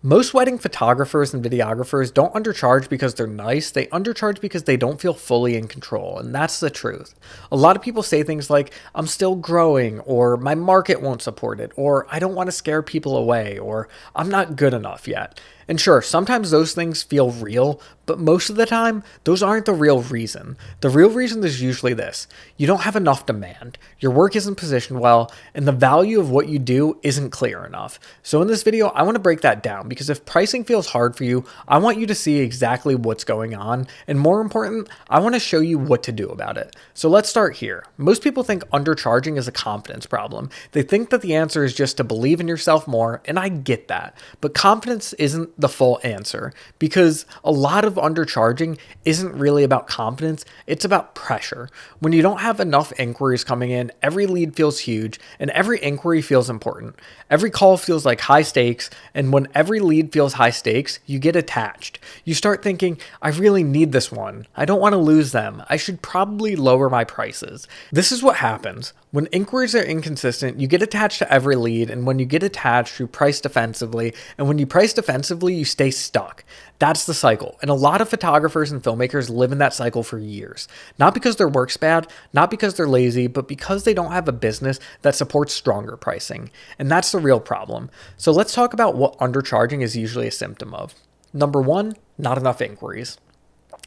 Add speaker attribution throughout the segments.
Speaker 1: Most wedding photographers and videographers don't undercharge because they're nice, they undercharge because they don't feel fully in control, and that's the truth. A lot of people say things like, I'm still growing, or my market won't support it, or I don't want to scare people away, or I'm not good enough yet. And sure, sometimes those things feel real, but most of the time, those aren't the real reason. The real reason is usually this: you don't have enough demand, your work isn't positioned well, and the value of what you do isn't clear enough. So in this video, I want to break that down because if pricing feels hard for you, I want you to see exactly what's going on, and more important, I want to show you what to do about it. So let's start here. Most people think undercharging is a confidence problem. They think that the answer is just to believe in yourself more, and I get that. But confidence isn't the full answer, because a lot of undercharging isn't really about confidence, it's about pressure. When you don't have enough inquiries coming in, every lead feels huge and every inquiry feels important. Every call feels like high stakes, and when every lead feels high stakes, you get attached. You start thinking, I really need this one. I don't want to lose them. I should probably lower my prices. This is what happens. When inquiries are inconsistent, you get attached to every lead, and when you get attached, you price defensively, and when you price defensively, you stay stuck. That's the cycle, and a lot of photographers and filmmakers live in that cycle for years. Not because their work's bad, not because they're lazy, but because they don't have a business that supports stronger pricing. And that's the real problem. So let's talk about what undercharging is usually a symptom of. Number one, not enough inquiries.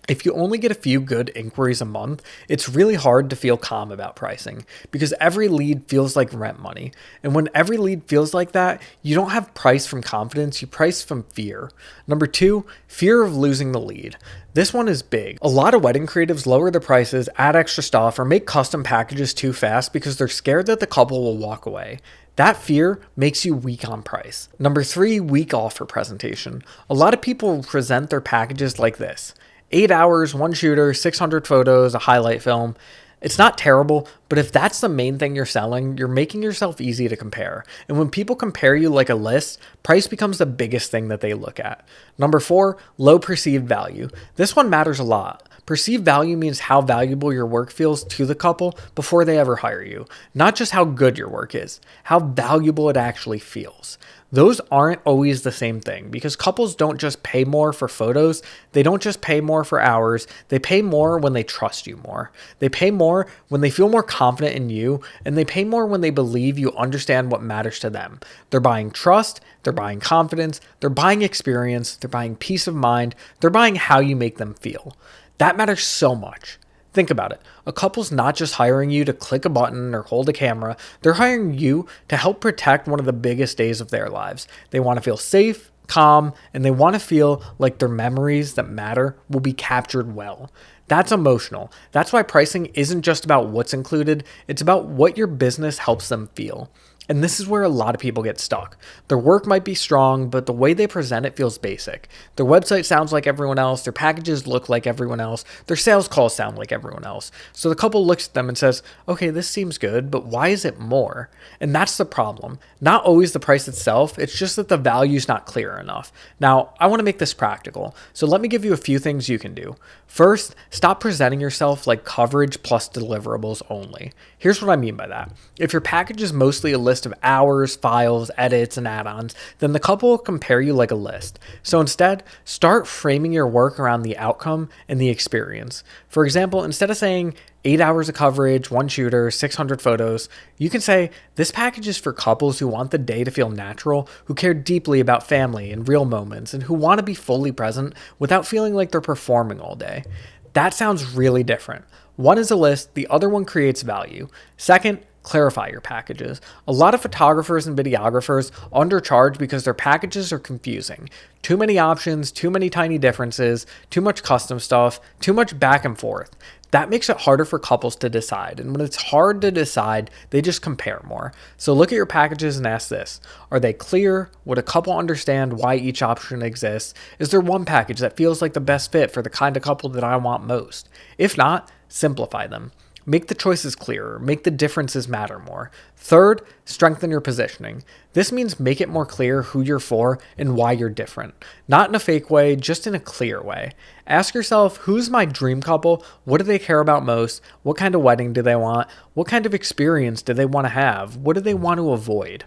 Speaker 1: If you only get a few good inquiries a month, it's really hard to feel calm about pricing because every lead feels like rent money. And when every lead feels like that, you don't have price from confidence, you price from fear. Number two, fear of losing the lead. This one is big. A lot of wedding creatives lower their prices, add extra stuff, or make custom packages too fast because they're scared that the couple will walk away. That fear makes you weak on price. Number three, weak offer presentation. A lot of people present their packages like this: 8 hours, one shooter, 600 photos, a highlight film. It's not terrible, but if that's the main thing you're selling, you're making yourself easy to compare. And when people compare you like a list, price becomes the biggest thing that they look at. Number four, low perceived value. This one matters a lot. Perceived value means how valuable your work feels to the couple before they ever hire you. Not just how good your work is, how valuable it actually feels. Those aren't always the same thing because couples don't just pay more for photos. They don't just pay more for hours. They pay more when they trust you more. They pay more when they feel more confident in you, and they pay more when they believe you understand what matters to them. They're buying trust. They're buying confidence. They're buying experience. They're buying peace of mind. They're buying how you make them feel. That matters so much. Think about it. A couple's not just hiring you to click a button or hold a camera. They're hiring you to help protect one of the biggest days of their lives. They want to feel safe, calm, and they want to feel like their memories that matter will be captured well. That's emotional. That's why pricing isn't just about what's included. It's about what your business helps them feel. And this is where a lot of people get stuck. Their work might be strong, but the way they present it feels basic. Their website sounds like everyone else, their packages look like everyone else, their sales calls sound like everyone else. So the couple looks at them and says, okay, this seems good, but why is it more? And that's the problem. Not always the price itself, it's just that the value's not clear enough. Now, I want to make this practical, so let me give you a few things you can do. First, stop presenting yourself like coverage plus deliverables only. Here's what I mean by that. If your package is mostly a list of hours, files, edits, and add-ons, then the couple will compare you like a list. So instead, start framing your work around the outcome and the experience. For example, instead of saying 8 hours of coverage, one shooter, 600 photos, you can say, this package is for couples who want the day to feel natural, who care deeply about family and real moments, and who want to be fully present without feeling like they're performing all day. That sounds really different. One is a list, the other one creates value. Second, clarify your packages. A lot of photographers and videographers undercharge because their packages are confusing. Too many options, too many tiny differences, too much custom stuff, too much back and forth. That makes it harder for couples to decide. And when it's hard to decide, they just compare more. So look at your packages and ask this: are they clear? Would a couple understand why each option exists? Is there one package that feels like the best fit for the kind of couple that I want most? If not, simplify them. Make the choices clearer, make the differences matter more. Third, strengthen your positioning. This means make it more clear who you're for and why you're different. Not in a fake way, just in a clear way. Ask yourself, who's my dream couple? What do they care about most? What kind of wedding do they want? What kind of experience do they want to have? What do they want to avoid?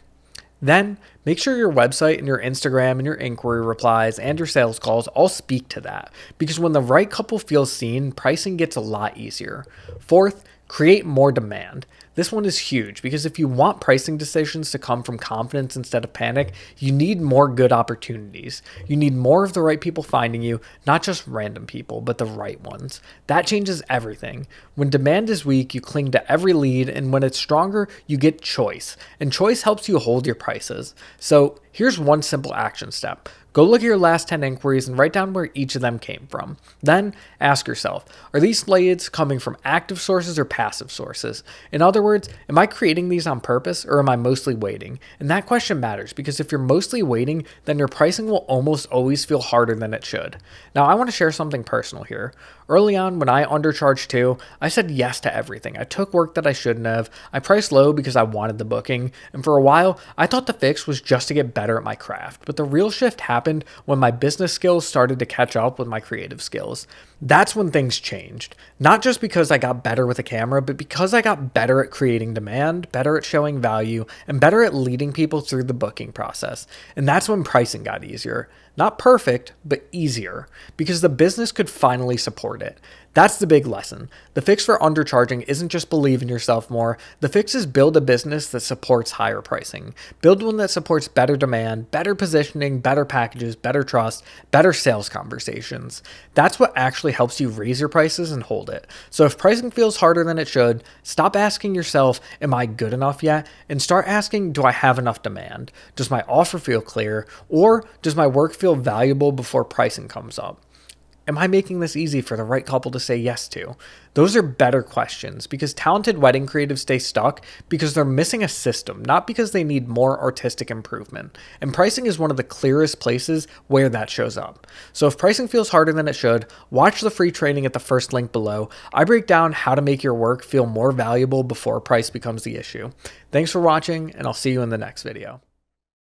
Speaker 1: Then make sure your website and your Instagram and your inquiry replies and your sales calls all speak to that, because when the right couple feels seen, pricing gets a lot easier. Fourth, create more demand. This one is huge because if you want pricing decisions to come from confidence instead of panic, you need more good opportunities. You need more of the right people finding you, not just random people, but the right ones. That changes everything. When demand is weak, you cling to every lead, and when it's stronger, you get choice. And choice helps you hold your prices. So here's one simple action step. Go look at your last 10 inquiries and write down where each of them came from. Then ask yourself, are these leads coming from active sources or passive sources? In other words, am I creating these on purpose or am I mostly waiting? And that question matters because if you're mostly waiting, then your pricing will almost always feel harder than it should. Now, I want to share something personal here. Early on, when I undercharged too, I said yes to everything. I took work that I shouldn't have. I priced low because I wanted the booking. And for a while, I thought the fix was just to get better at my craft. But the real shift happened when my business skills started to catch up with my creative skills. That's when things changed. Not just because I got better with a camera, but because I got better at creating demand, better at showing value, and better at leading people through the booking process. And that's when pricing got easier. Not perfect, but easier, because the business could finally support it. That's the big lesson. The fix for undercharging isn't just believe in yourself more. The fix is build a business that supports higher pricing. Build one that supports better demand, better positioning, better packages, better trust, better sales conversations. That's what actually helps you raise your prices and hold it. So if pricing feels harder than it should, stop asking yourself, am I good enough yet? And start asking, do I have enough demand? Does my offer feel clear? Or does my work feel valuable before pricing comes up? Am I making this easy for the right couple to say yes to? Those are better questions because talented wedding creatives stay stuck because they're missing a system, not because they need more artistic improvement. And pricing is one of the clearest places where that shows up. So if pricing feels harder than it should, watch the free training at the first link below. I break down how to make your work feel more valuable before price becomes the issue. Thanks for watching, and I'll see you in the next video.